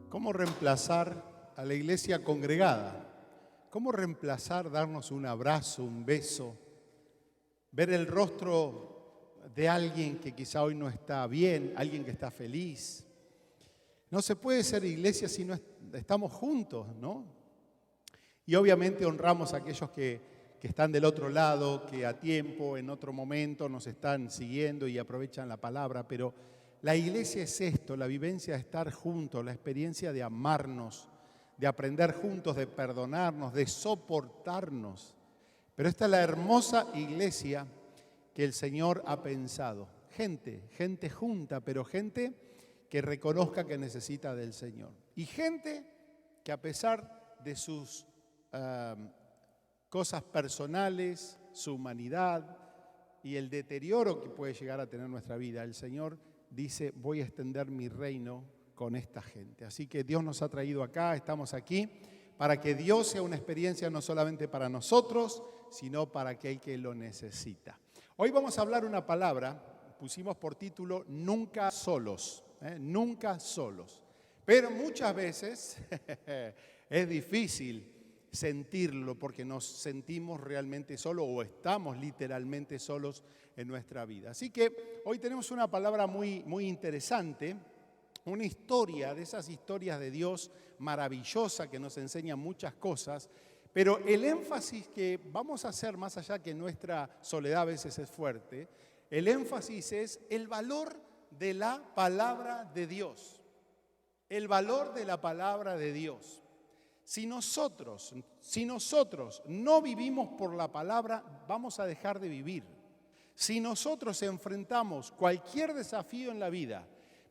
¿Cómo reemplazar a la iglesia congregada? ¿Cómo reemplazar darnos un abrazo, un beso, ver el rostro de alguien que quizá hoy no está bien, alguien que está feliz? No se puede ser iglesia si no estamos juntos, ¿no? Y obviamente honramos a aquellos que están del otro lado, que a tiempo, en otro momento nos están siguiendo y aprovechan la palabra, pero la iglesia es esto, la vivencia de estar juntos, la experiencia de amarnos, de aprender juntos, de perdonarnos, de soportarnos. Pero esta es la hermosa iglesia que el Señor ha pensado. Gente junta, pero gente que reconozca que necesita del Señor. Y gente que a pesar de sus cosas personales, su humanidad y el deterioro que puede llegar a tener nuestra vida, el Señor dice, voy a extender mi reino con esta gente. Así que Dios nos ha traído acá, estamos aquí, para que Dios sea una experiencia no solamente para nosotros, sino para aquel que lo necesita. Hoy vamos a hablar una palabra, pusimos por título, nunca solos, nunca solos. Pero muchas veces es difícil sentirlo porque nos sentimos realmente solos o estamos literalmente solos en nuestra vida. Así que hoy tenemos una palabra muy interesante, una historia de esas historias de Dios maravillosa que nos enseña muchas cosas, pero el énfasis que vamos a hacer, más allá que nuestra soledad a veces es fuerte, el énfasis es el valor de la palabra de Dios. El valor de la palabra de Dios. Si nosotros no vivimos por la palabra, vamos a dejar de vivir. Si nosotros enfrentamos cualquier desafío en la vida,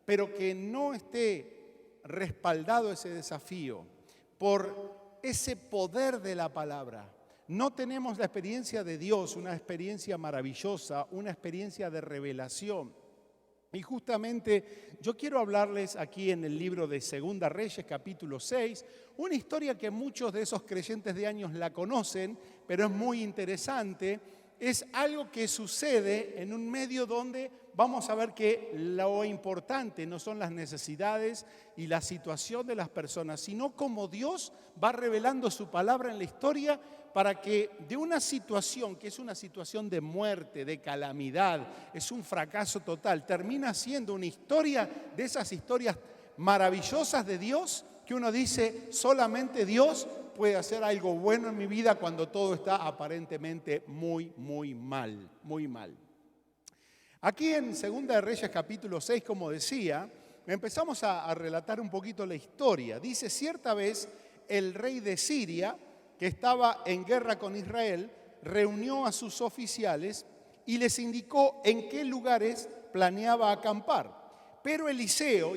pero que no esté respaldado ese desafío por ese poder de la palabra, no tenemos la experiencia de Dios, una experiencia maravillosa, una experiencia de revelación. Y justamente yo quiero hablarles aquí en el libro de Segunda Reyes, capítulo 6, una historia que muchos de esos creyentes de años la conocen, pero es muy interesante. Es algo que sucede en un medio donde vamos a ver que lo importante no son las necesidades y la situación de las personas, sino cómo Dios va revelando su palabra en la historia para que de una situación que es una situación de muerte, de calamidad, es un fracaso total, termina siendo una historia de esas historias maravillosas de Dios que uno dice, solamente Dios puede hacer algo bueno en mi vida cuando todo está aparentemente muy mal, muy mal. Aquí en Segunda de Reyes capítulo 6, como decía, empezamos a relatar un poquito la historia. Dice, cierta vez el rey de Siria, que estaba en guerra con Israel, reunió a sus oficiales y les indicó en qué lugares planeaba acampar. Pero Eliseo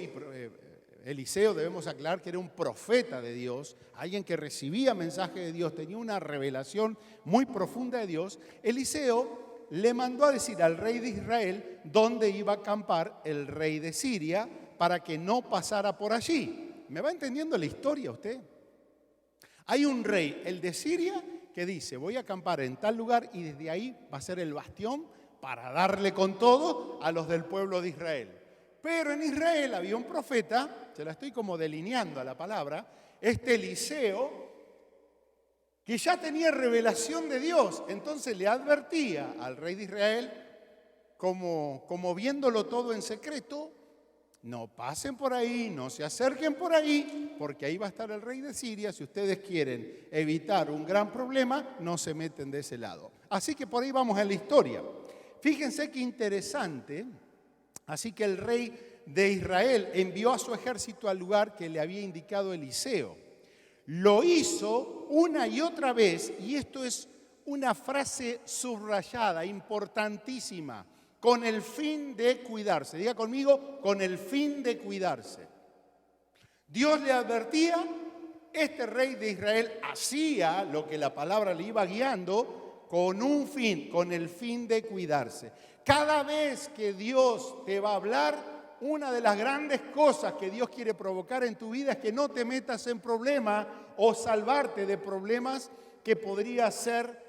debemos aclarar que era un profeta de Dios, alguien que recibía mensaje de Dios, tenía una revelación muy profunda de Dios. Eliseo le mandó a decir al rey de Israel dónde iba a acampar el rey de Siria para que no pasara por allí. ¿Me va entendiendo la historia usted? Hay un rey, el de Siria, que dice, voy a acampar en tal lugar y desde ahí va a ser el bastión para darle con todo a los del pueblo de Israel. Pero en Israel había un profeta, se la estoy como delineando a la palabra, este Eliseo, que ya tenía revelación de Dios. Entonces le advertía al rey de Israel, como viéndolo todo en secreto, no pasen por ahí, no se acerquen por ahí, porque ahí va a estar el rey de Siria. Si ustedes quieren evitar un gran problema, no se meten de ese lado. Así que por ahí vamos a la historia. Fíjense qué interesante. Así que el rey de Israel envió a su ejército al lugar que le había indicado Eliseo. Lo hizo una y otra vez, y esto es una frase subrayada, importantísima, con el fin de cuidarse. Diga conmigo, con el fin de cuidarse. Dios le advertía, este rey de Israel hacía lo que la palabra le iba guiando con un fin, con el fin de cuidarse. Cada vez que Dios te va a hablar, una de las grandes cosas que Dios quiere provocar en tu vida es que no te metas en problemas o salvarte de problemas que podría ser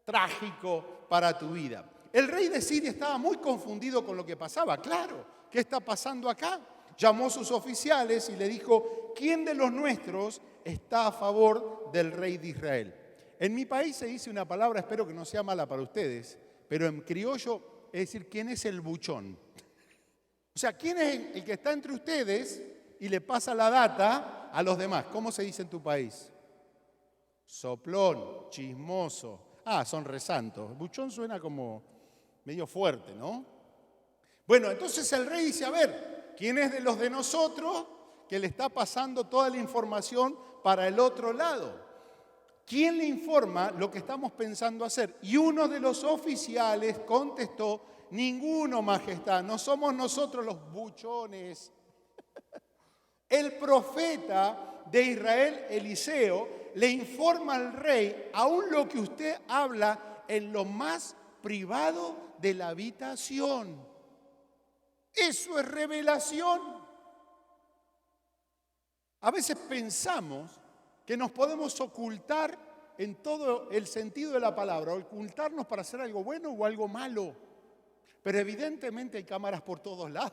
trágico para tu vida. El rey de Siria estaba muy confundido con lo que pasaba. Claro, ¿qué está pasando acá? llamó a sus oficiales y le dijo, ¿quién de los nuestros está a favor del rey de Israel? En mi país se dice una palabra, espero que no sea mala para ustedes, pero en criollo es decir, ¿quién es el buchón? O sea, ¿quién es el que está entre ustedes y le pasa la data a los demás? ¿Cómo se dice en tu país? Soplón, chismoso. Ah, son resantos. Buchón suena como medio fuerte, ¿no? Bueno, entonces el rey dice, a ver, ¿quién es de los de nosotros que le está pasando toda la información para el otro lado? ¿Quién le informa lo que estamos pensando hacer? Y uno de los oficiales contestó, ninguno, majestad, no somos nosotros los buchones. El profeta de Israel, Eliseo, le informa al rey, aún lo que usted habla en lo más privado de la habitación. Eso es revelación. A veces pensamos que nos podemos ocultar en todo el sentido de la palabra, ocultarnos para hacer algo bueno o algo malo. Pero evidentemente hay cámaras por todos lados.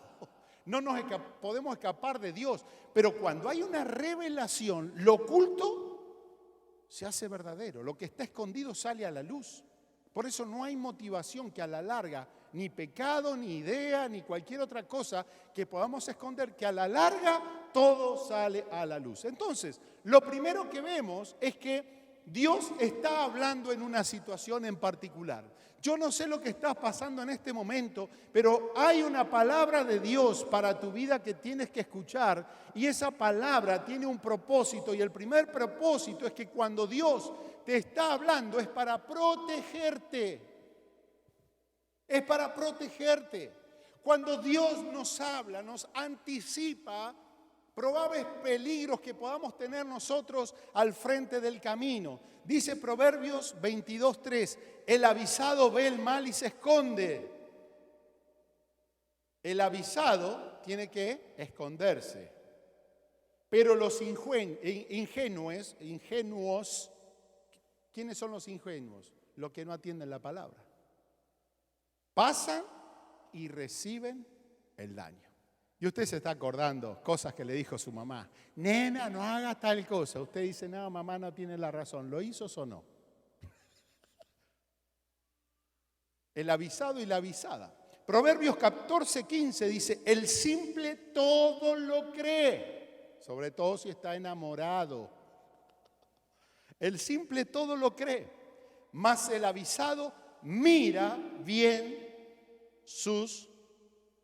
No nos podemos escapar de Dios. Pero cuando hay una revelación, lo oculto se hace verdadero. Lo que está escondido sale a la luz. Por eso no hay motivación que a la larga, ni pecado, ni idea, ni cualquier otra cosa que podamos esconder, que a la larga todo sale a la luz. Entonces, lo primero que vemos es que Dios está hablando en una situación en particular. Yo no sé lo que estás pasando en este momento, pero hay una palabra de Dios para tu vida que tienes que escuchar y esa palabra tiene un propósito y el primer propósito es que cuando Dios te está hablando es para protegerte. Es para protegerte. Cuando Dios nos habla, nos anticipa probables peligros que podamos tener nosotros al frente del camino. Dice Proverbios 22:3, el avisado ve el mal y se esconde. El avisado tiene que esconderse. Pero los ingenuos, ¿quiénes son los ingenuos? Los que no atienden la palabra. Pasan y reciben el daño. Y usted se está acordando cosas que le dijo su mamá. Nena, no haga tal cosa. Usted dice, no, mamá no tiene la razón. ¿Lo hizo o no? El avisado y la avisada. Proverbios 14:15 dice, el simple todo lo cree. Sobre todo si está enamorado. El simple todo lo cree. Mas el avisado mira bien sus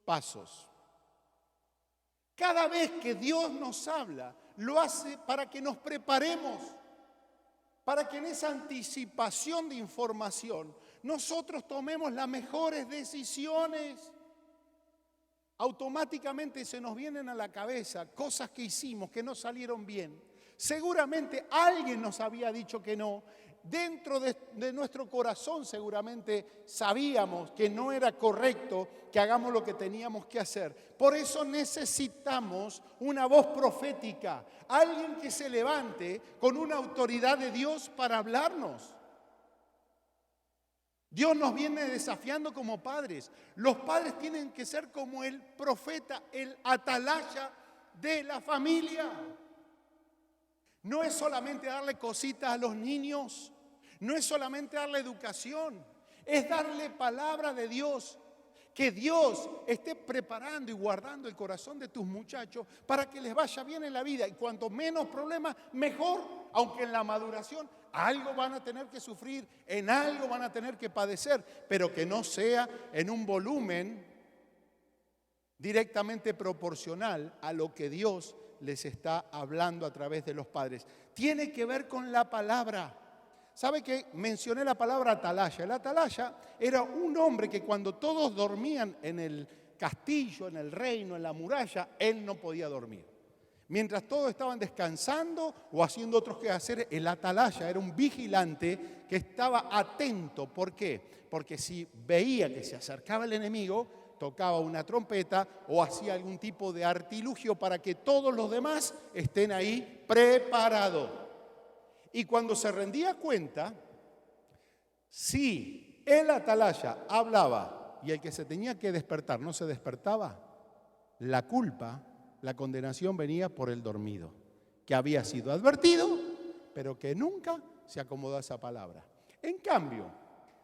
pasos. Cada vez que Dios nos habla, lo hace para que nos preparemos, para que en esa anticipación de información nosotros tomemos las mejores decisiones. Automáticamente se nos vienen a la cabeza cosas que hicimos que no salieron bien. Seguramente alguien nos había dicho que no. Dentro de nuestro corazón seguramente sabíamos que no era correcto que hagamos lo que teníamos que hacer. Por eso necesitamos una voz profética, alguien que se levante con una autoridad de Dios para hablarnos. Dios nos viene desafiando como padres. Los padres tienen que ser como el profeta, el atalaya de la familia. No es solamente darle cositas a los niños, no es solamente darle educación, es darle palabra de Dios. Que Dios esté preparando y guardando el corazón de tus muchachos para que les vaya bien en la vida. Y cuanto menos problemas, mejor, aunque en la maduración algo van a tener que sufrir, en algo van a tener que padecer, pero que no sea en un volumen directamente proporcional a lo que Dios les está hablando a través de los padres. Tiene que ver con la palabra. ¿Sabe que mencioné la palabra atalaya? El atalaya era un hombre que cuando todos dormían en el castillo, en el reino, en la muralla, él no podía dormir. Mientras todos estaban descansando o haciendo otros quehaceres, el atalaya era un vigilante que estaba atento. ¿Por qué? Porque si veía que se acercaba el enemigo, tocaba una trompeta o hacía algún tipo de artilugio para que todos los demás estén ahí preparados. Y cuando se rendía cuenta, si el atalaya hablaba y el que se tenía que despertar no se despertaba, la culpa la condenación venía por el dormido, que había sido advertido, pero que nunca se acomodó a esa palabra. En cambio,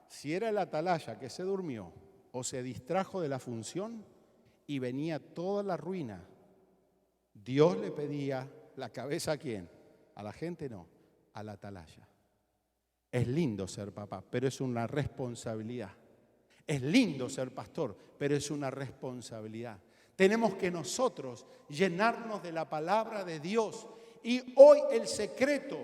si era el atalaya que se durmió o se distrajo de la función y venía toda la ruina, Dios le pedía la cabeza ¿a quién? A la gente no, al atalaya. Es lindo ser papá, pero es una responsabilidad. Es lindo ser pastor, pero es una responsabilidad. Tenemos que nosotros llenarnos de la palabra de Dios. Y hoy el secreto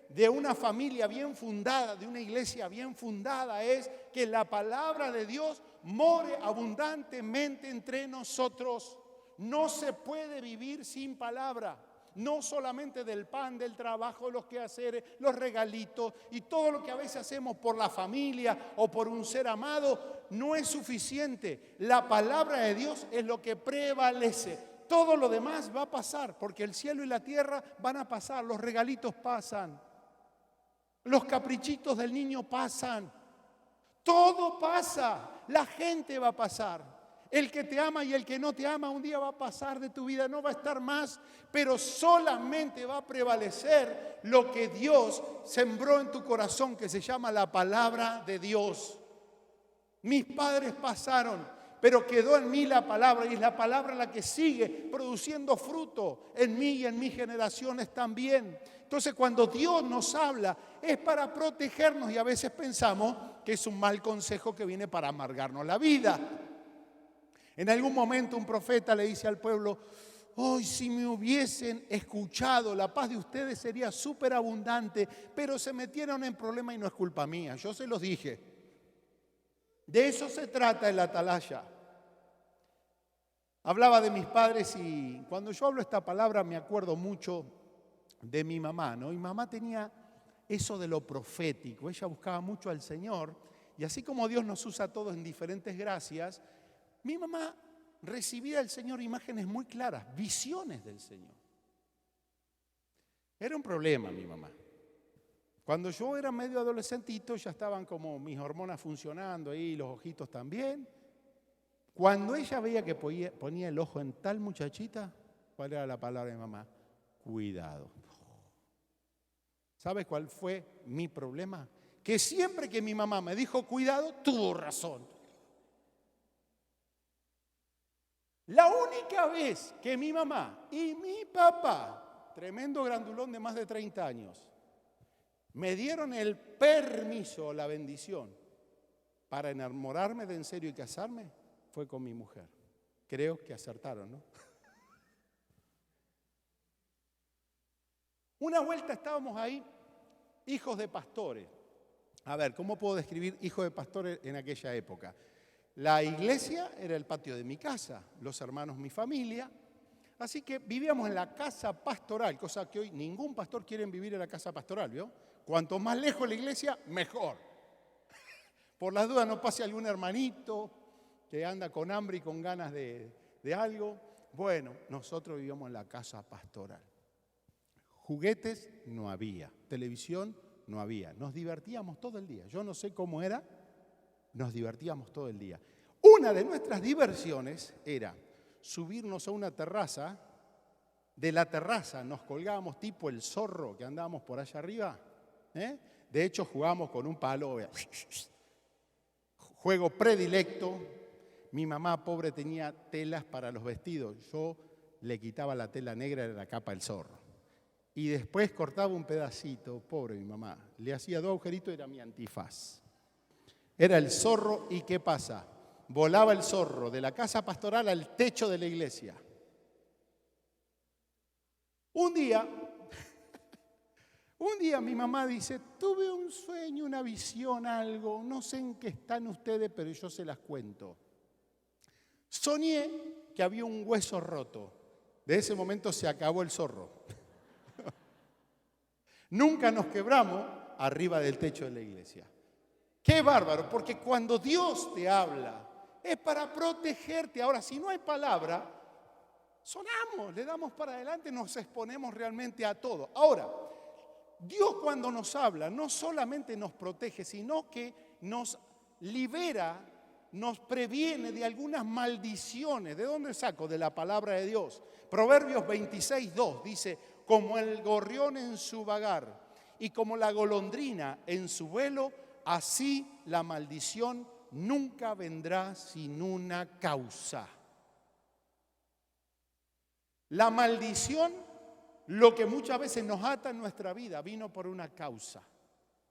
de una familia bien fundada, de una iglesia bien fundada, es que la palabra de Dios more abundantemente entre nosotros. No se puede vivir sin palabra. No solamente del pan, del trabajo, los quehaceres, los regalitos y todo lo que a veces hacemos por la familia o por un ser amado, no es suficiente. La palabra de Dios es lo que prevalece. Todo lo demás va a pasar, porque el cielo y la tierra van a pasar, los regalitos pasan, los caprichitos del niño pasan, todo pasa, la gente va a pasar. El que te ama y el que no te ama un día va a pasar de tu vida, no va a estar más, pero solamente va a prevalecer lo que Dios sembró en tu corazón, que se llama la palabra de Dios. Mis padres pasaron, pero quedó en mí la palabra, y es la palabra la que sigue produciendo fruto en mí y en mis generaciones también. Entonces, cuando Dios nos habla, es para protegernos, y a veces pensamos que es un mal consejo que viene para amargarnos la vida. En algún momento un profeta le dice al pueblo: hoy si me hubiesen escuchado, la paz de ustedes sería súper abundante, pero se metieron en problemas y no es culpa mía, yo se los dije. De eso se trata el atalaya. Hablaba de mis padres y cuando yo hablo esta palabra me acuerdo mucho de mi mamá, ¿no? Mi mamá tenía eso de lo profético, ella buscaba mucho al Señor, y así como Dios nos usa a todos en diferentes gracias, mi mamá recibía del Señor imágenes muy claras, visiones del Señor. Era un problema mi mamá. Cuando yo era medio adolescentito ya estaban como mis hormonas funcionando ahí, los ojitos también. Cuando ella veía que ponía el ojo en tal muchachita, ¿cuál era la palabra de mi mamá? Cuidado. ¿Sabes cuál fue mi problema? Que siempre que mi mamá me dijo cuidado, tuvo razón. La única vez que mi mamá y mi papá, tremendo grandulón de más de 30 años, me dieron el permiso, la bendición, para enamorarme de en serio y casarme, fue con mi mujer. Creo que acertaron, ¿no? Una vuelta estábamos ahí, hijos de pastores. A ver, ¿cómo puedo describir hijos de pastores en aquella época? La iglesia era el patio de mi casa, los hermanos mi familia, así que vivíamos en la casa pastoral, cosa que hoy ningún pastor quiere vivir en la casa pastoral, ¿vio? Cuanto más lejos la iglesia, mejor. Por las dudas no pase algún hermanito que anda con hambre y con ganas de algo. Bueno, nosotros vivíamos en la casa pastoral. Juguetes no había, televisión no había, nos divertíamos todo el día. Yo no sé cómo era, nos divertíamos todo el día. Una de nuestras diversiones era subirnos a una terraza, de la terraza nos colgábamos tipo el zorro que andábamos por allá arriba, De hecho jugábamos con un palo, juego predilecto. Mi mamá pobre tenía telas para los vestidos, yo le quitaba la tela negra de la capa del zorro. Y después cortaba un pedacito, pobre mi mamá, le hacía 2 agujeritos, era mi antifaz. Era el zorro, ¿y qué pasa? Volaba el zorro de la casa pastoral al techo de la iglesia. Un día mi mamá dice: tuve un sueño, una visión, algo, no sé en qué están ustedes, pero yo se las cuento. Soñé que había un hueso roto. De ese momento se acabó el zorro. Nunca nos quebramos arriba del techo de la iglesia. ¡Qué bárbaro! Porque cuando Dios te habla, es para protegerte. Ahora, si no hay palabra, sonamos, le damos para adelante, nos exponemos realmente a todo. Ahora, Dios cuando nos habla, no solamente nos protege, sino que nos libera nos previene de algunas maldiciones. ¿De dónde saco? De la palabra de Dios. Proverbios 26:2 dice, como el gorrión en su vagar y como la golondrina en su vuelo, así la maldición nunca vendrá sin una causa. La maldición, lo que muchas veces nos ata en nuestra vida, vino por una causa.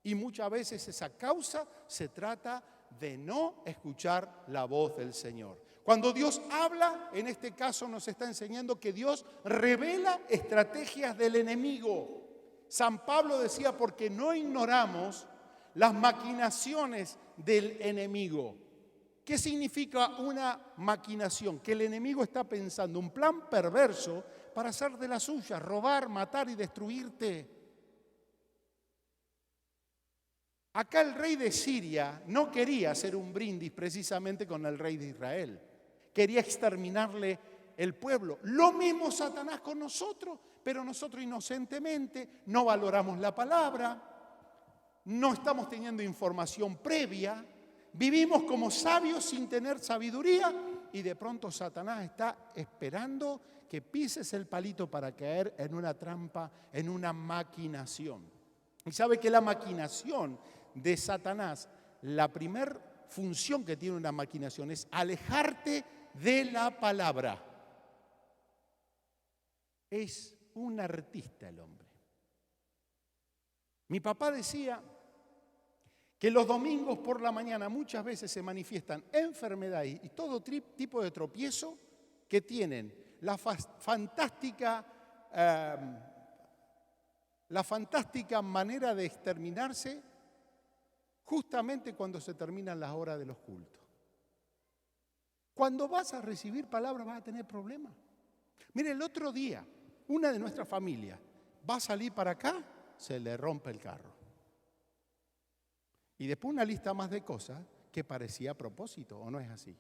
Y muchas veces esa causa se trata de no escuchar la voz del Señor. Cuando Dios habla, en este caso nos está enseñando que Dios revela estrategias del enemigo. San Pablo decía, porque no ignoramos las maquinaciones del enemigo. ¿Qué significa una maquinación? Que el enemigo está pensando un plan perverso para hacer de la suya, robar, matar y destruirte. Acá el rey de Siria no quería hacer un brindis precisamente con el rey de Israel. Quería exterminarle el pueblo. Lo mismo Satanás con nosotros, pero nosotros inocentemente no valoramos la palabra, no estamos teniendo información previa, vivimos como sabios sin tener sabiduría y de pronto Satanás está esperando que pises el palito para caer en una trampa, en una maquinación. Y sabe que la maquinación de Satanás, la primer función que tiene una maquinación es alejarte de la palabra. Es un artista el hombre. Mi papá decía que los domingos por la mañana muchas veces se manifiestan enfermedades y todo tipo de tropiezo que tienen la fantástica manera de exterminarse justamente cuando se terminan las horas de los cultos. Cuando vas a recibir palabra vas a tener problemas. Mire, el otro día, una de nuestras familias va a salir para acá, se le rompe el carro. Y después una lista más de cosas que parecía a propósito, ¿o no es así?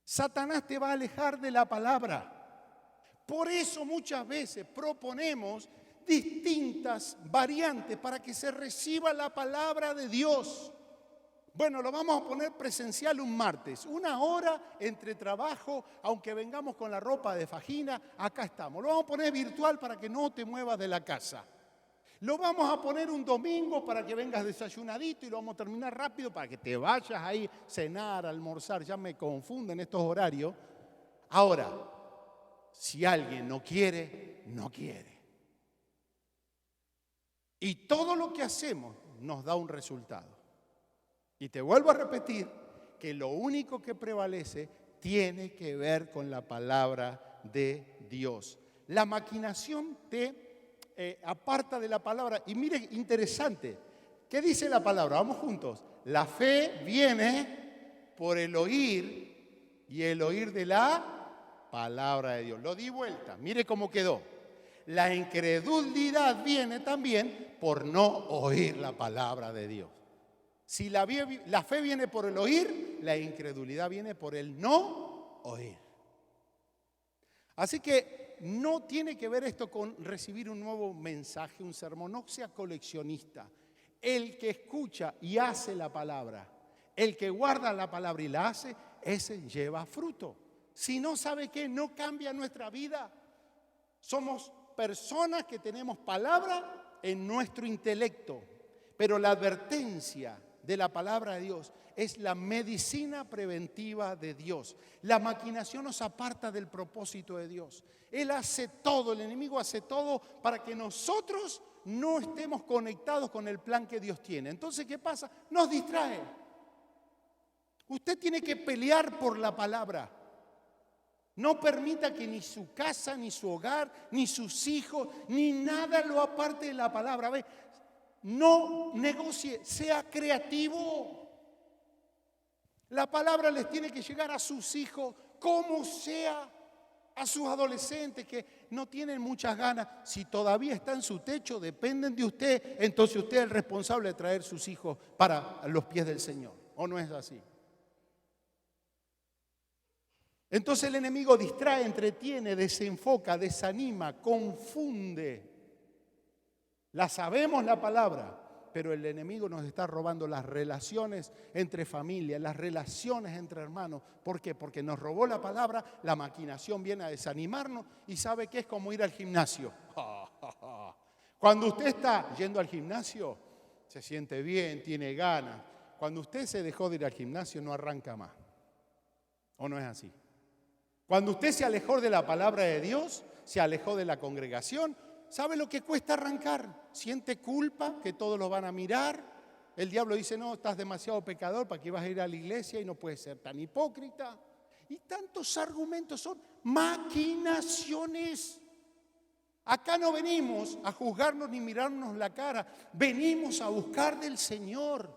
Satanás te va a alejar de la palabra. Por eso muchas veces proponemos distintas variantes para que se reciba la palabra de Dios. Bueno, lo vamos a poner presencial un martes, 1 hora entre trabajo, aunque vengamos con la ropa de fajina, acá estamos. Lo vamos a poner virtual para que no te muevas de la casa. Lo vamos a poner un domingo para que vengas desayunadito y lo vamos a terminar rápido para que te vayas ahí, cenar, almorzar, ya me confunden estos horarios. Ahora, si alguien no quiere, no quiere. Y todo lo que hacemos nos da un resultado. Y te vuelvo a repetir que lo único que prevalece tiene que ver con la palabra de Dios. La maquinación te aparta de la palabra. Y mire, interesante, ¿qué dice la palabra? Vamos juntos. La fe viene por el oír y el oír de la palabra de Dios. Lo di vuelta, mire cómo quedó. La incredulidad viene también por no oír la palabra de Dios. Si la fe viene por el oír, la incredulidad viene por el no oír. Así que no tiene que ver esto con recibir un nuevo mensaje, un sermón. No sea coleccionista. El que escucha y hace la palabra, el que guarda la palabra y la hace, ese lleva fruto. Si no, ¿sabe qué? No cambia nuestra vida. Somos personas que tenemos palabra en nuestro intelecto, pero la advertencia de la palabra de Dios es la medicina preventiva de Dios. La maquinación nos aparta del propósito de Dios. Él hace todo, el enemigo hace todo para que nosotros no estemos conectados con el plan que Dios tiene. Entonces, ¿qué pasa? Nos distrae. Usted tiene que pelear por la palabra. No permita que ni su casa, ni su hogar, ni sus hijos, ni nada lo aparte de la palabra. ¿Ve? No negocie, sea creativo. La palabra les tiene que llegar a sus hijos, como sea, a sus adolescentes que no tienen muchas ganas. Si todavía está en su techo, dependen de usted, entonces usted es el responsable de traer sus hijos para los pies del Señor. ¿O no es así? Entonces el enemigo distrae, entretiene, desenfoca, desanima, confunde. La sabemos la palabra, pero el enemigo nos está robando las relaciones entre familias, las relaciones entre hermanos. ¿Por qué? Porque nos robó la palabra, la maquinación viene a desanimarnos y sabe que es como ir al gimnasio. Cuando usted está yendo al gimnasio, se siente bien, tiene ganas. Cuando usted se dejó de ir al gimnasio, no arranca más. ¿O no es así? Cuando usted se alejó de la palabra de Dios, se alejó de la congregación, ¿sabe lo que cuesta arrancar? Siente culpa, que todos lo van a mirar. El diablo dice, no, estás demasiado pecador, ¿para qué vas a ir a la iglesia? Y no puedes ser tan hipócrita. Y tantos argumentos son maquinaciones. Acá no venimos a juzgarnos ni mirarnos la cara. Venimos a buscar del Señor,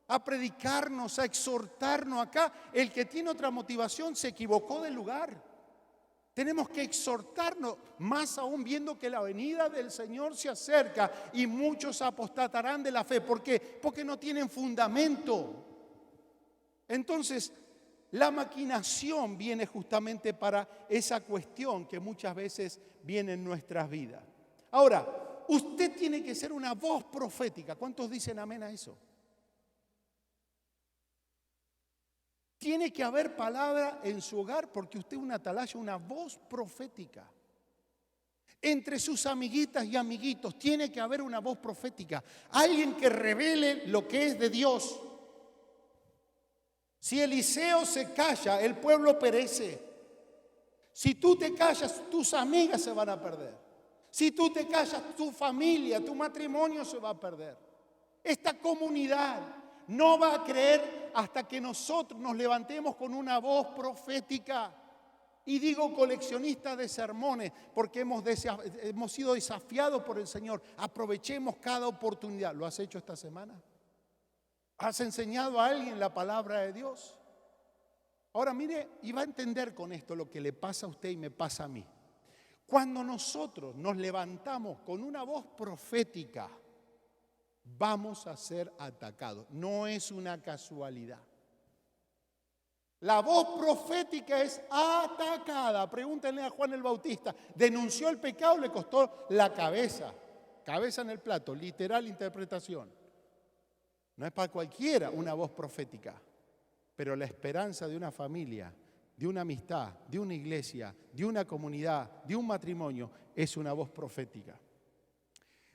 a predicarnos, a exhortarnos. Acá el que tiene otra motivación se equivocó de lugar. Tenemos que exhortarnos, más aún viendo que la venida del Señor se acerca y muchos apostatarán de la fe. ¿Por qué? Porque no tienen fundamento. Entonces, la maquinación viene justamente para esa cuestión que muchas veces viene en nuestras vidas. Ahora, usted tiene que ser una voz profética. ¿Cuántos dicen amén a eso? Tiene que haber palabra en su hogar porque usted es una atalaya, una voz profética. Entre sus amiguitas y amiguitos tiene que haber una voz profética. Alguien que revele lo que es de Dios. Si Eliseo se calla, el pueblo perece. Si tú te callas, tus amigas se van a perder. Si tú te callas, tu familia, tu matrimonio se va a perder. Esta comunidad no va a creer hasta que nosotros nos levantemos con una voz profética. Y digo coleccionista de sermones porque hemos sido desafiados por el Señor. Aprovechemos cada oportunidad. ¿Lo has hecho esta semana? ¿Has enseñado a alguien la palabra de Dios? Ahora mire, y va a entender con esto lo que le pasa a usted y me pasa a mí. Cuando nosotros nos levantamos con una voz profética, vamos a ser atacados. No es una casualidad. La voz profética es atacada. Pregúntenle a Juan el Bautista. Denunció el pecado, le costó la cabeza. Cabeza en el plato, literal interpretación. No es para cualquiera una voz profética. Pero la esperanza de una familia, de una amistad, de una iglesia, de una comunidad, de un matrimonio, es una voz profética.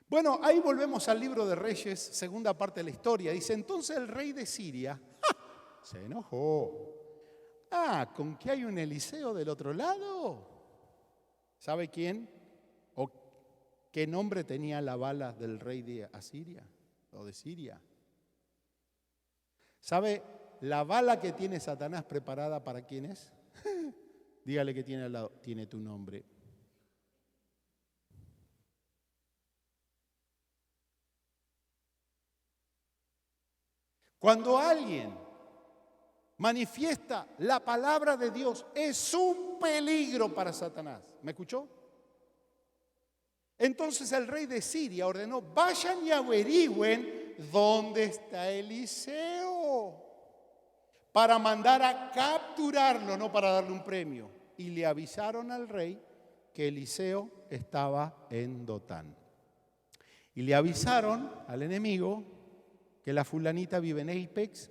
Bueno, ahí volvemos al libro de Reyes, segunda parte de la historia. Dice, entonces el rey de Siria se enojó. ¿Con que hay un Eliseo del otro lado? ¿Sabe quién? ¿O qué nombre tenía la bala del rey de Asiria o de Siria? ¿Sabe la bala que tiene Satanás preparada para quién es? Dígale que tiene al lado, tiene tu nombre. Cuando alguien manifiesta la palabra de Dios, es un peligro para Satanás. ¿Me escuchó? Entonces el rey de Siria ordenó, vayan y averigüen dónde está Eliseo, para mandar a capturarlo, no para darle un premio. Y le avisaron al rey que Eliseo estaba en Dotán. Y le avisaron al enemigo que la fulanita vive en Apex,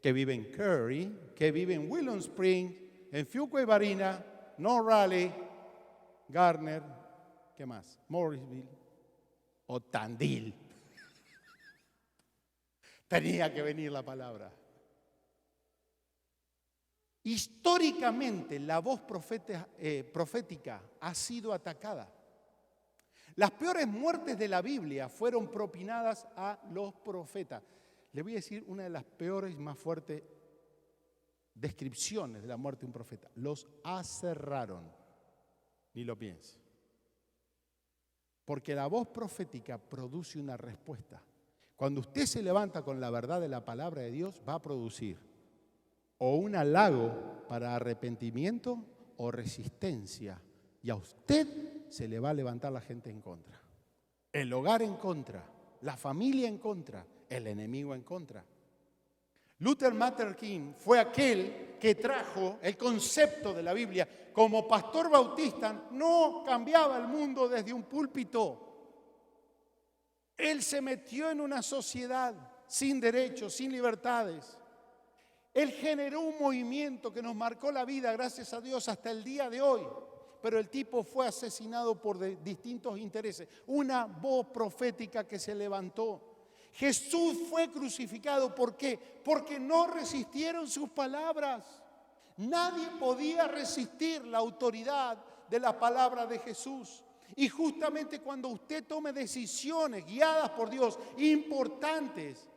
que vive en Curry, que vive en Willow Springs, en Fuquay-Varina, North Raleigh, Garner, ¿qué más? Morrisville o Tandil. Tenía que venir la palabra. Históricamente la voz profética ha sido atacada. Las peores muertes de la Biblia fueron propinadas a los profetas. Le voy a decir una de las peores y más fuertes descripciones de la muerte de un profeta. Los aserraron. Ni lo piense. Porque la voz profética produce una respuesta. Cuando usted se levanta con la verdad de la palabra de Dios, va a producir o un halago para arrepentimiento o resistencia. Y a usted se le va a levantar la gente en contra. El hogar en contra, la familia en contra, el enemigo en contra. Luther Martin King fue aquel que trajo el concepto de la Biblia. Como pastor bautista no cambiaba el mundo desde un púlpito. Él se metió en una sociedad sin derechos, sin libertades. Él generó un movimiento que nos marcó la vida, gracias a Dios, hasta el día de hoy. Pero el tipo fue asesinado por distintos intereses. Una voz profética que se levantó. Jesús fue crucificado. ¿Por qué? Porque no resistieron sus palabras. Nadie podía resistir la autoridad de la palabra de Jesús. Y justamente cuando usted tome decisiones guiadas por Dios, importantes,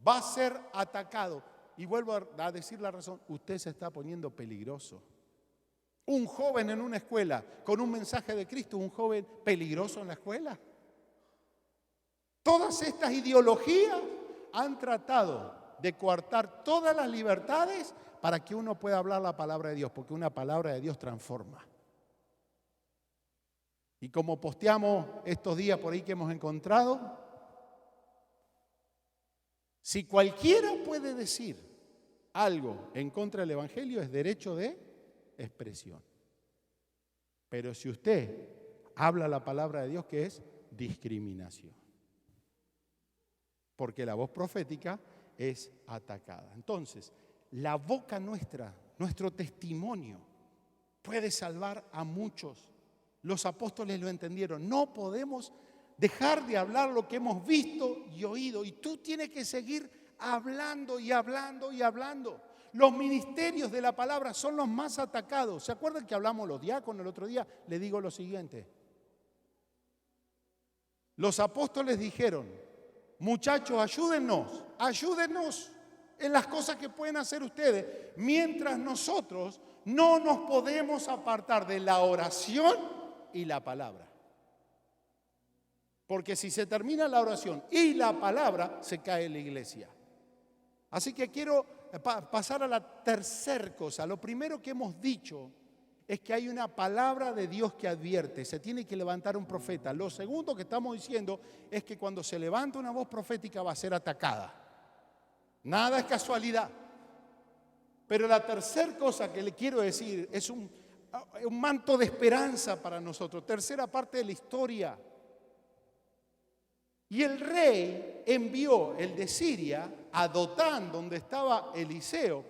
va a ser atacado. Y vuelvo a decir la razón, usted se está poniendo peligroso. Un joven en una escuela con un mensaje de Cristo, un joven peligroso en la escuela. Todas estas ideologías han tratado de coartar todas las libertades para que uno pueda hablar la palabra de Dios, porque una palabra de Dios transforma. Y como posteamos estos días por ahí que hemos encontrado, si cualquiera puede decir algo en contra del Evangelio, es derecho de expresión. Pero si usted habla la palabra de Dios, ¿qué es? Discriminación. Porque la voz profética es atacada. Entonces, la boca nuestra, nuestro testimonio, puede salvar a muchos. Los apóstoles lo entendieron. No podemos dejar de hablar lo que hemos visto y oído. Y tú tienes que seguir hablando y hablando y hablando. Los ministerios de la palabra son los más atacados. ¿Se acuerdan que hablamos los diáconos el otro día? Le digo lo siguiente. Los apóstoles dijeron, muchachos, ayúdennos en las cosas que pueden hacer ustedes, mientras nosotros no nos podemos apartar de la oración y la palabra. Porque si se termina la oración y la palabra, se cae la iglesia. Así que quiero pasar a la tercera cosa. Lo primero que hemos dicho es que hay una palabra de Dios que advierte. Se tiene que levantar un profeta. Lo segundo que estamos diciendo es que cuando se levanta una voz profética va a ser atacada. Nada es casualidad. Pero la tercera cosa que le quiero decir es un manto de esperanza para nosotros. Tercera parte de la historia. Y el rey envió el de Siria a Dotán, donde estaba Eliseo.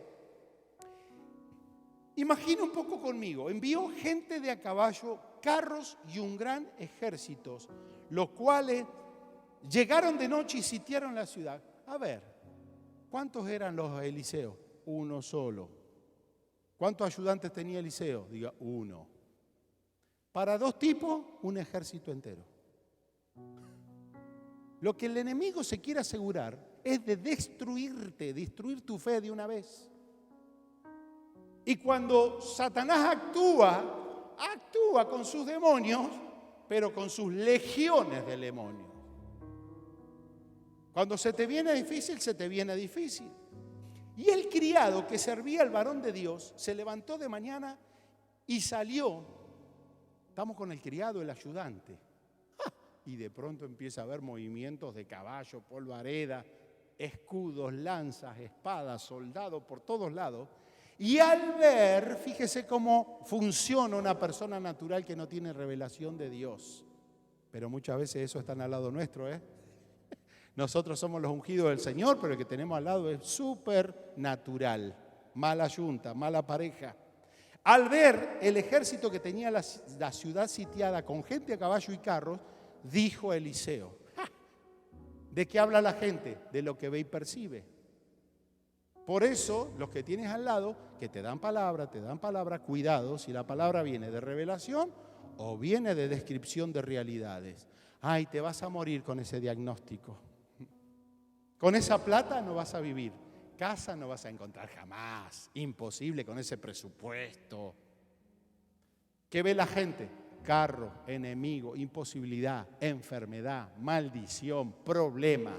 Imagina un poco conmigo, envió gente de a caballo, carros y un gran ejército, los cuales llegaron de noche y sitiaron la ciudad. A ver, ¿cuántos eran los Eliseos? Uno solo. ¿Cuántos ayudantes tenía Eliseo? Diga, uno. Para dos tipos, un ejército entero. Lo que el enemigo se quiere asegurar es de destruirte, destruir tu fe de una vez. Y cuando Satanás actúa con sus demonios, pero con sus legiones de demonios. Cuando se te viene difícil, se te viene difícil. Y el criado que servía al varón de Dios se levantó de mañana y salió. Estamos con el criado, el ayudante. Y de pronto empieza a haber movimientos de caballo, polvareda, escudos, lanzas, espadas, soldados por todos lados. Y al ver, fíjese cómo funciona una persona natural que no tiene revelación de Dios. Pero muchas veces eso está al lado nuestro, ¿eh? Nosotros somos los ungidos del Señor, pero el que tenemos al lado es súper natural. Mala yunta, mala pareja. Al ver el ejército que tenía la ciudad sitiada con gente a caballo y carros, dijo Eliseo, ¿de qué habla la gente? De lo que ve y percibe. Por eso, los que tienes al lado, que te dan palabra, cuidado si la palabra viene de revelación o viene de descripción de realidades. Ay, te vas a morir con ese diagnóstico. Con esa plata no vas a vivir. Casa no vas a encontrar jamás. Imposible con ese presupuesto. ¿Qué ve la gente? Carro, enemigo, imposibilidad, enfermedad, maldición, problema.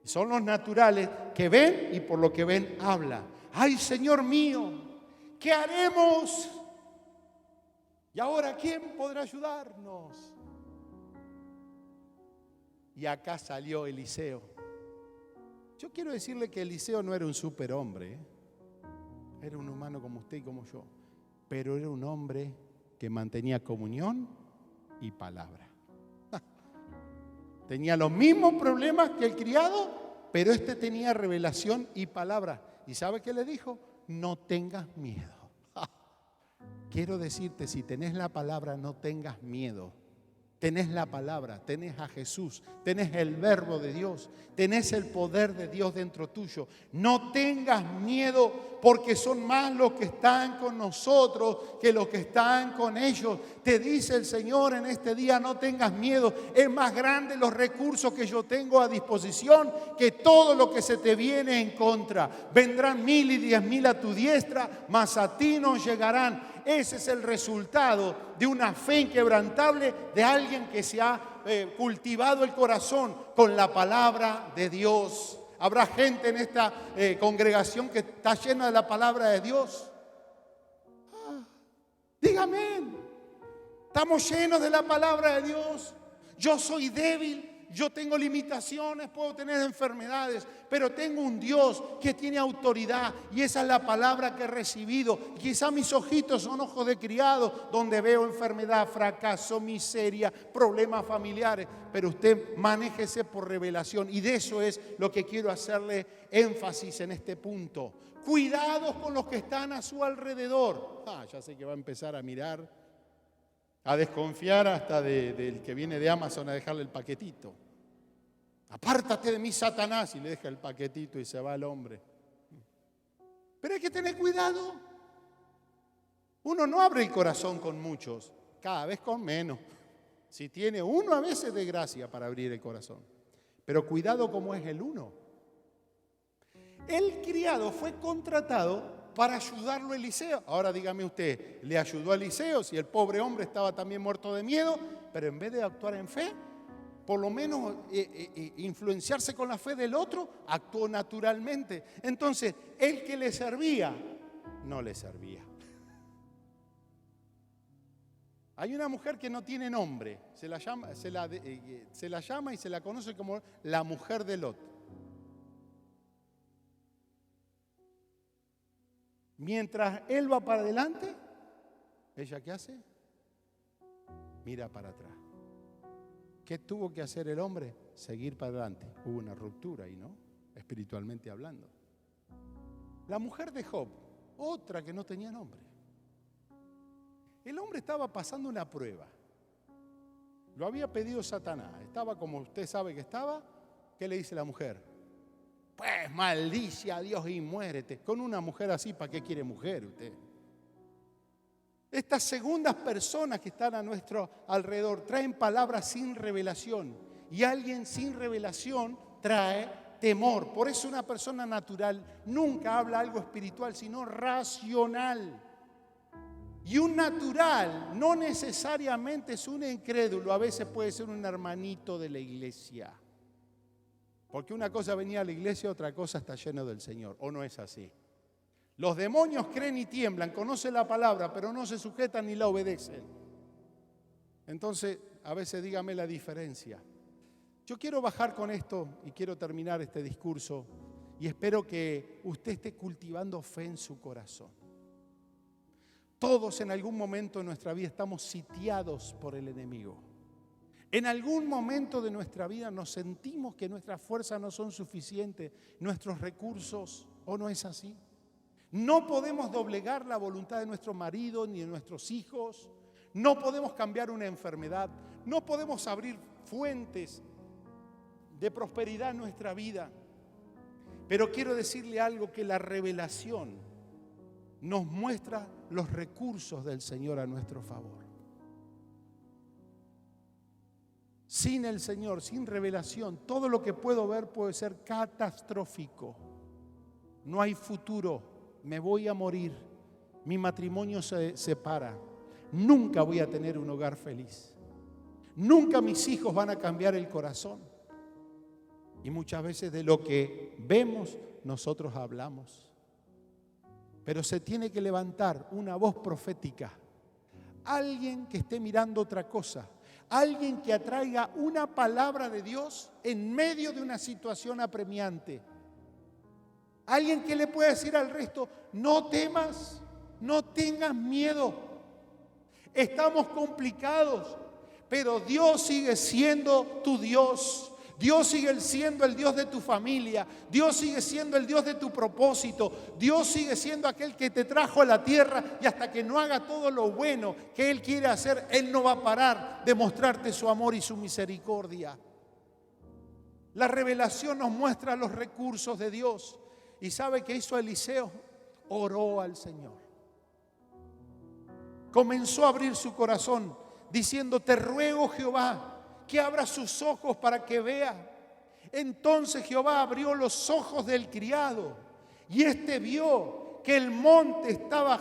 Son los naturales que ven y por lo que ven hablan. ¡Ay, Señor mío! ¿Qué haremos? ¿Y ahora quién podrá ayudarnos? Y acá salió Eliseo. Yo quiero decirle que Eliseo no era un superhombre, ¿eh? Era un humano como usted y como yo. Pero era un hombre que mantenía comunión y palabra. Tenía los mismos problemas que el criado, pero este tenía revelación y palabra. ¿Y sabe qué le dijo? No tengas miedo. Quiero decirte, si tenés la palabra, no tengas miedo. Tenés la palabra, tenés a Jesús, tenés el verbo de Dios, tenés el poder de Dios dentro tuyo. No tengas miedo, porque son más los que están con nosotros que los que están con ellos. Te dice el Señor en este día, no tengas miedo. Es más grande los recursos que yo tengo a disposición que todo lo que se te viene en contra. Vendrán 1000 y 10.000 a tu diestra, mas a ti no llegarán. Ese es el resultado de una fe inquebrantable de alguien que se ha cultivado el corazón con la palabra de Dios. Habrá gente en esta congregación que está llena de la palabra de Dios. Dígame, estamos llenos de la palabra de Dios. Yo soy débil. Yo tengo limitaciones, puedo tener enfermedades, pero tengo un Dios que tiene autoridad y esa es la palabra que he recibido. Quizá mis ojitos son ojos de criado, donde veo enfermedad, fracaso, miseria, problemas familiares, pero usted manéjese por revelación y de eso es lo que quiero hacerle énfasis en este punto. Cuidados con los que están a su alrededor. Ya sé que va a empezar a mirar, a desconfiar hasta del que viene de Amazon a dejarle el paquetito. Apártate de mí, Satanás, y le deja el paquetito y se va el hombre. Pero hay que tener cuidado. Uno no abre el corazón con muchos, cada vez con menos. Si tiene uno, a veces de gracia para abrir el corazón. Pero cuidado como es el uno. El criado fue contratado para ayudarlo a Eliseo. Ahora dígame usted, ¿le ayudó a Eliseo si el pobre hombre estaba también muerto de miedo? Pero en vez de actuar en fe, por lo menos influenciarse con la fe del otro, actuó naturalmente. Entonces, el que le servía, no le servía. Hay una mujer que no tiene nombre, se la llama y se la conoce como la mujer de Lot. Mientras él va para adelante, ¿ella qué hace? Mira para atrás. ¿Qué tuvo que hacer el hombre? Seguir para adelante. Hubo una ruptura ahí, ¿no? Espiritualmente hablando. La mujer de Job, otra que no tenía nombre. El hombre estaba pasando una prueba. Lo había pedido Satanás. Estaba como usted sabe que estaba. ¿Qué le dice la mujer? Pues maldice a Dios y muérete. Con una mujer así, ¿para qué quiere mujer usted? Estas segundas personas que están a nuestro alrededor traen palabras sin revelación. Y alguien sin revelación trae temor. Por eso una persona natural nunca habla algo espiritual, sino racional. Y un natural no necesariamente es un incrédulo, a veces puede ser un hermanito de la iglesia. Porque una cosa es venir a la iglesia, otra cosa está lleno del Señor, ¿o no es así? Los demonios creen y tiemblan, conocen la palabra, pero no se sujetan ni la obedecen. Entonces, a veces dígame la diferencia. Yo quiero bajar con esto y quiero terminar este discurso y espero que usted esté cultivando fe en su corazón. Todos en algún momento de nuestra vida estamos sitiados por el enemigo. En algún momento de nuestra vida nos sentimos que nuestras fuerzas no son suficientes, nuestros recursos, ¿o no es así? No podemos doblegar la voluntad de nuestro marido ni de nuestros hijos, no podemos cambiar una enfermedad, no podemos abrir fuentes de prosperidad en nuestra vida. Pero quiero decirle algo, que la revelación nos muestra los recursos del Señor a nuestro favor. Sin el Señor, sin revelación, todo lo que puedo ver puede ser catastrófico. No hay futuro, me voy a morir, mi matrimonio se separa, nunca voy a tener un hogar feliz, nunca mis hijos van a cambiar el corazón. Y muchas veces de lo que vemos nosotros hablamos. Pero se tiene que levantar una voz profética, alguien que esté mirando otra cosa, alguien que atraiga una palabra de Dios en medio de una situación apremiante. Alguien que le pueda decir al resto, no temas, no tengas miedo. Estamos complicados, Pero Dios sigue siendo tu Dios. Dios sigue siendo el Dios de tu familia. Dios sigue siendo el Dios de tu propósito. Dios sigue siendo aquel que te trajo a la tierra, y hasta que no haga todo lo bueno que Él quiere hacer, Él no va a parar de mostrarte su amor y su misericordia. La revelación nos muestra los recursos de Dios. ¿Y sabe qué hizo Eliseo? Oró al Señor. Comenzó a abrir su corazón diciendo: te ruego, Jehová, que abra sus ojos para que vea. Entonces Jehová abrió los ojos del criado, y éste vio que el monte estaba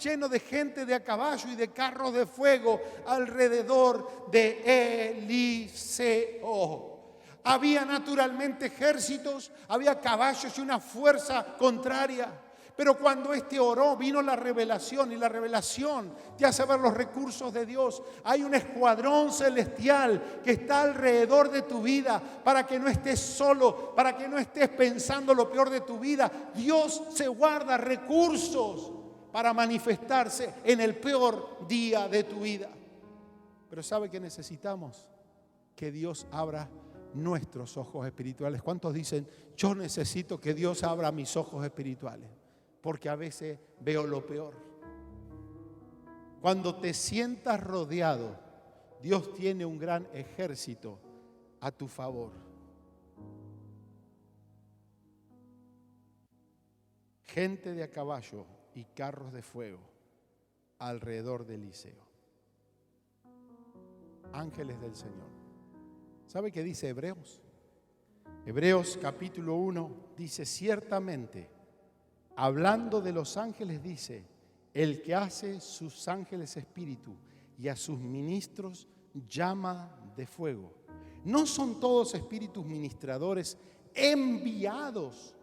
lleno de gente de a caballo y de carros de fuego alrededor de Eliseo. Había naturalmente ejércitos, había caballos y una fuerza contraria. Pero cuando este oró, vino la revelación, y la revelación te hace ver los recursos de Dios. Hay un escuadrón celestial que está alrededor de tu vida para que no estés solo, para que no estés pensando lo peor de tu vida. Dios se guarda recursos para manifestarse en el peor día de tu vida. Pero ¿sabe qué necesitamos? Que Dios abra nuestros ojos espirituales. ¿Cuántos dicen: yo necesito que Dios abra mis ojos espirituales? Porque a veces veo lo peor. Cuando te sientas rodeado, Dios tiene un gran ejército a tu favor. Gente de a caballo y carros de fuego alrededor de Eliseo. Ángeles del Señor. ¿Sabe qué dice Hebreos? Hebreos capítulo 1 dice: ciertamente, hablando de los ángeles, dice: el que hace sus ángeles espíritu y a sus ministros llama de fuego. ¿No son todos espíritus ministradores enviados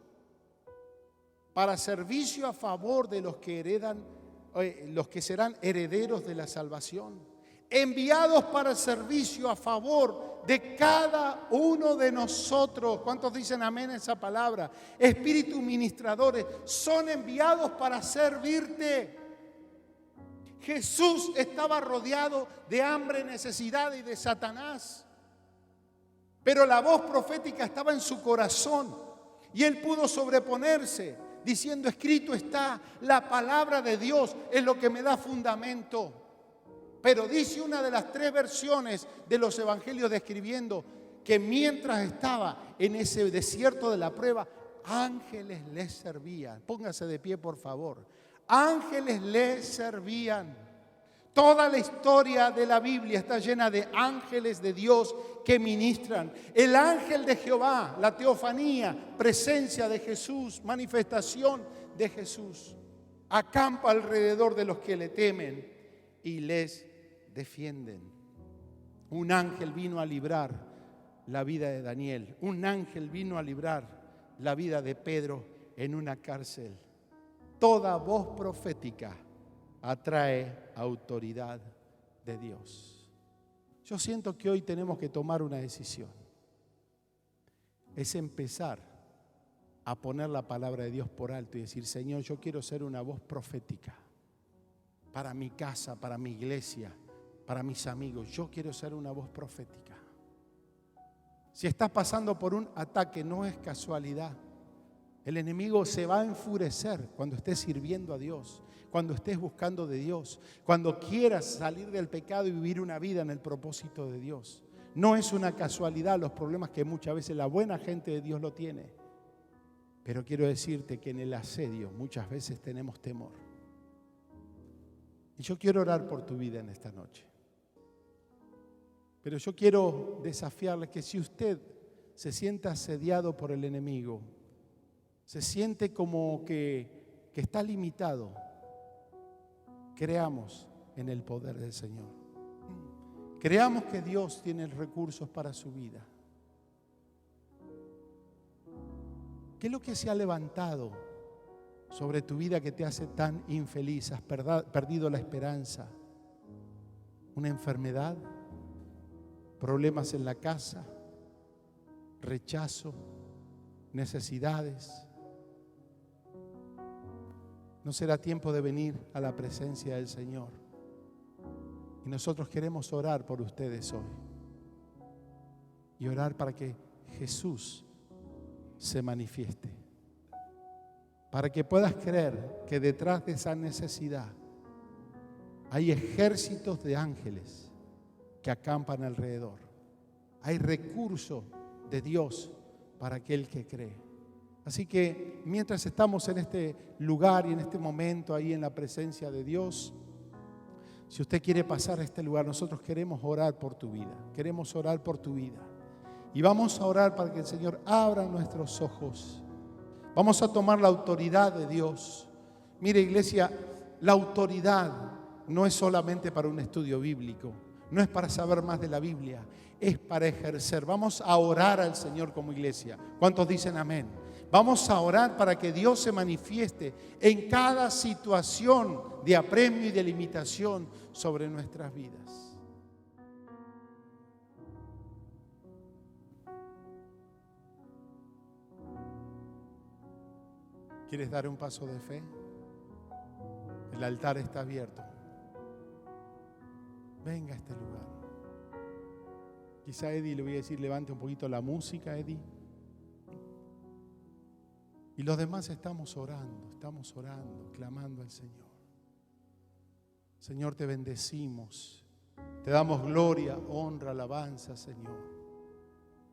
para servicio a favor de los que serán herederos de la salvación? Enviados para el servicio a favor de cada uno de nosotros. ¿Cuántos dicen amén a esa palabra? Espíritus ministradores son enviados para servirte. Jesús estaba rodeado de hambre, necesidad y de Satanás, pero la voz profética estaba en su corazón, y él pudo sobreponerse diciendo: escrito está, la palabra de Dios es lo que me da fundamento. Pero dice una de las 3 versiones de los evangelios describiendo que mientras estaba en ese desierto de la prueba, ángeles les servían. Póngase de pie, por favor. Ángeles les servían. Toda la historia de la Biblia está llena de ángeles de Dios que ministran. El ángel de Jehová, la teofanía, presencia de Jesús, manifestación de Jesús, acampa alrededor de los que le temen y les defienden. Un ángel vino a librar la vida de Daniel. Un ángel vino a librar la vida de Pedro en una cárcel. Toda voz profética atrae autoridad de Dios. Yo siento que hoy tenemos que tomar una decisión. Es empezar a poner la palabra de Dios por alto y decir: Señor, yo quiero ser una voz profética para mi casa, para mi iglesia, para mis amigos. Yo quiero ser una voz profética. Si estás pasando por un ataque, no es casualidad. El enemigo se va a enfurecer cuando estés sirviendo a Dios, cuando estés buscando de Dios, cuando quieras salir del pecado y vivir una vida en el propósito de Dios. No es una casualidad los problemas que muchas veces la buena gente de Dios lo tiene. Pero quiero decirte que en el asedio muchas veces tenemos temor. Y yo quiero orar por tu vida en esta noche. Pero yo quiero desafiarle que si usted se siente asediado por el enemigo, se siente como que está limitado, creamos en el poder del Señor. Creamos que Dios tiene recursos para su vida. ¿Qué es lo que se ha levantado sobre tu vida que te hace tan infeliz? ¿Has perdido la esperanza? ¿Una enfermedad? ¿Problemas en la casa? ¿Rechazo? ¿Necesidades? ¿No será tiempo de venir a la presencia del Señor Y nosotros queremos orar por ustedes hoy. Y orar para que Jesús se manifieste. Para que puedas creer que detrás de esa necesidad hay ejércitos de ángeles que acampan alrededor. Hay recursos de Dios para aquel que cree. Así que mientras estamos en este lugar y en este momento ahí en la presencia de Dios, si usted quiere pasar a este lugar, nosotros queremos orar por tu vida. Queremos orar por tu vida. Y vamos a orar para que el Señor abra nuestros ojos. Vamos a tomar la autoridad de Dios. Mire, iglesia, la autoridad no es solamente para un estudio bíblico, no es para saber más de la Biblia, es para ejercer. Vamos a orar al Señor como iglesia. ¿Cuántos dicen amén? Vamos a orar para que Dios se manifieste en cada situación de apremio y de limitación sobre nuestras vidas. ¿Quieres dar un paso de fe? El altar está abierto. Venga a este lugar. Quizá Eddie le voy a decir, levante un poquito la música, Eddie. Y los demás estamos orando, clamando al Señor. Señor, te bendecimos. Te damos gloria, honra, alabanza, Señor.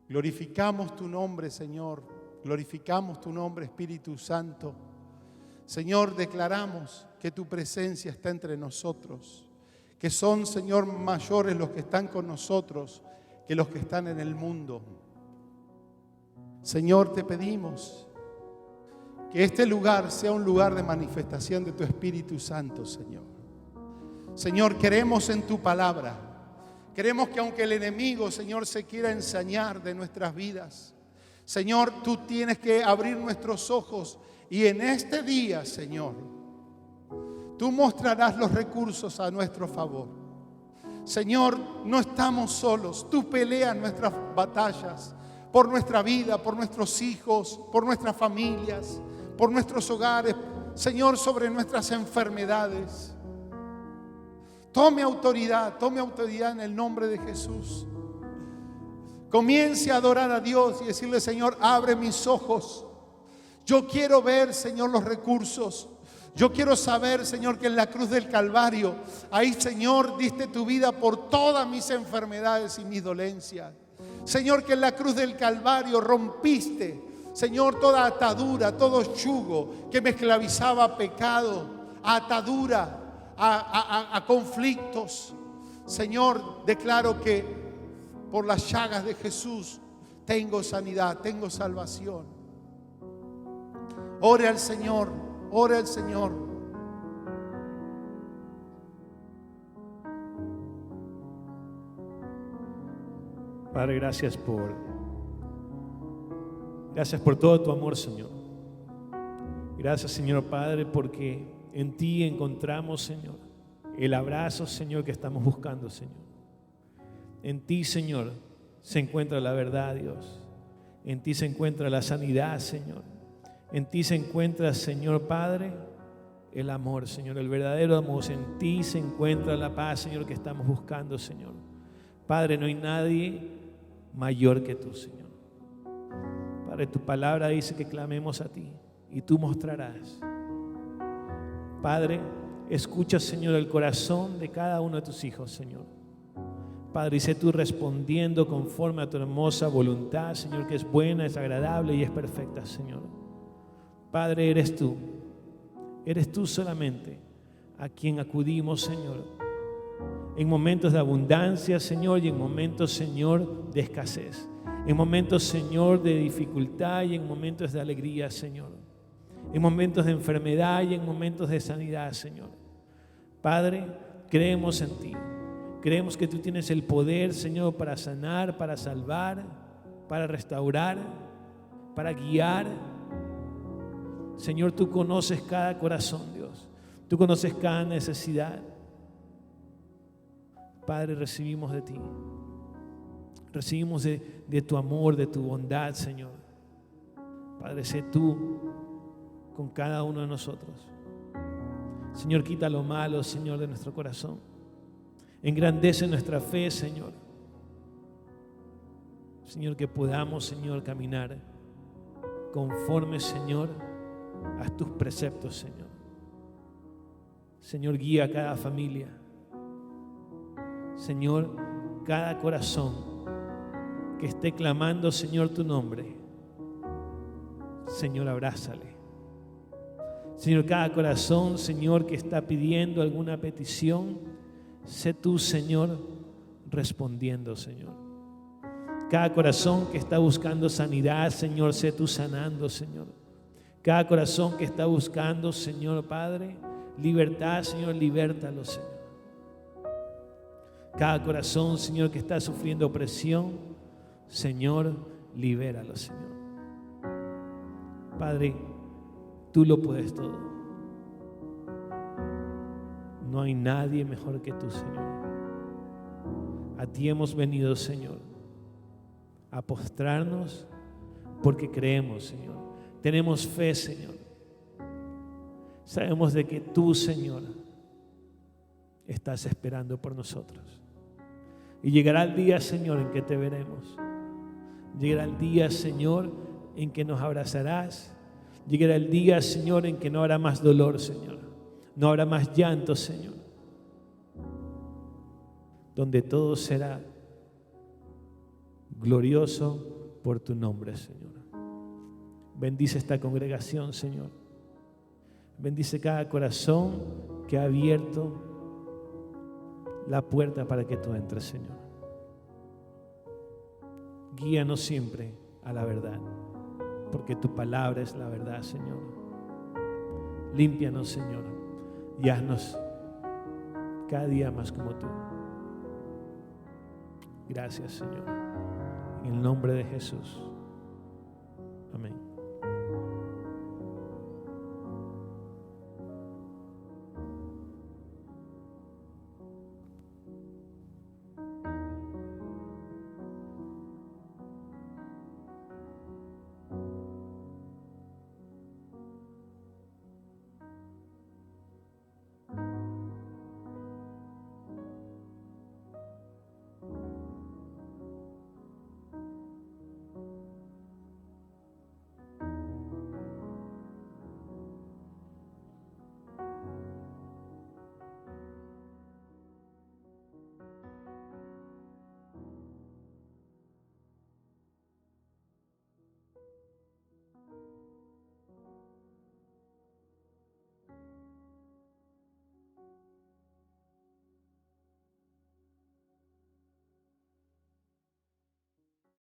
Glorificamos tu nombre, Señor. Glorificamos tu nombre, Espíritu Santo. Señor, declaramos que tu presencia está entre nosotros. Que son, Señor, mayores los que están con nosotros que los que están en el mundo. Señor, te pedimos que este lugar sea un lugar de manifestación de tu Espíritu Santo, Señor. Señor, queremos en tu palabra. Queremos que aunque el enemigo, Señor, se quiera ensañar de nuestras vidas, Señor, tú tienes que abrir nuestros ojos y en este día, Señor, tú mostrarás los recursos a nuestro favor. Señor, no estamos solos. Tú peleas nuestras batallas por nuestra vida, por nuestros hijos, por nuestras familias, por nuestros hogares. Señor, sobre nuestras enfermedades. Tome autoridad en el nombre de Jesús. Comience a adorar a Dios y decirle, Señor, abre mis ojos. Yo quiero ver, Señor, los recursos. Yo quiero saber, Señor, que en la cruz del Calvario, ahí, Señor, diste tu vida por todas mis enfermedades y mis dolencias. Señor, que en la cruz del Calvario rompiste, Señor, toda atadura, todo yugo que me esclavizaba a pecado, a atadura, a conflictos. Señor, declaro que por las llagas de Jesús tengo sanidad, tengo salvación. Ore al Señor, ore al Señor. Padre, gracias por todo tu amor, Señor. Gracias, Señor Padre, porque en ti encontramos, Señor, el abrazo, Señor, que estamos buscando, Señor. En ti, Señor, se encuentra la verdad, Dios. En ti se encuentra la sanidad, Señor. En ti se encuentra, Señor Padre, el amor, Señor, el verdadero amor. En ti se encuentra la paz, Señor, que estamos buscando, Señor. Padre, no hay nadie mayor que tú, Señor. Padre, tu palabra dice que clamemos a ti y tú mostrarás. Padre, escucha, Señor, el corazón de cada uno de tus hijos, Señor. Padre, y sé tú respondiendo conforme a tu hermosa voluntad, Señor, que es buena, es agradable y es perfecta, Señor. Padre, eres tú solamente a quien acudimos, Señor, en momentos de abundancia, Señor, y en momentos, Señor, de escasez, en momentos, Señor, de dificultad y en momentos de alegría, Señor, en momentos de enfermedad y en momentos de sanidad, Señor. Padre, creemos en ti, creemos que tú tienes el poder, Señor, para sanar, para salvar, para restaurar, para guiar. Señor, tú conoces cada corazón, Dios. Tú conoces cada necesidad. Padre, recibimos de ti. Recibimos de tu amor, de tu bondad, Señor. Padre, sé tú con cada uno de nosotros. Señor, quita lo malo, Señor, de nuestro corazón. Engrandece nuestra fe, Señor. Señor, que podamos, Señor, caminar conforme, Señor, a tus preceptos, Señor. Señor, guía a cada familia. Señor, cada corazón que esté clamando, Señor, tu nombre. Señor, abrázale. Señor, cada corazón, Señor, que está pidiendo alguna petición, sé tú, Señor, respondiendo, Señor. Cada corazón que está buscando sanidad, Señor, sé tú sanando, Señor. Cada corazón que está buscando, Señor Padre, libertad, Señor, libértalo, Señor. Cada corazón, Señor, que está sufriendo opresión, Señor, libéralo, Señor. Padre, tú lo puedes todo. No hay nadie mejor que tú, Señor. A ti hemos venido, Señor, a postrarnos porque creemos, Señor. Tenemos fe, Señor. Sabemos de que tú, Señor, estás esperando por nosotros. Y llegará el día, Señor, en que te veremos. Llegará el día, Señor, en que nos abrazarás. Llegará el día, Señor, en que no habrá más dolor, Señor. No habrá más llanto, Señor. Donde todo será glorioso por tu nombre, Señor. Bendice esta congregación, Señor. Bendice cada corazón que ha abierto la puerta para que tú entres, Señor. Guíanos siempre a la verdad, porque tu palabra es la verdad, Señor. Límpianos, Señor, y haznos cada día más como tú. Gracias, Señor. En el nombre de Jesús.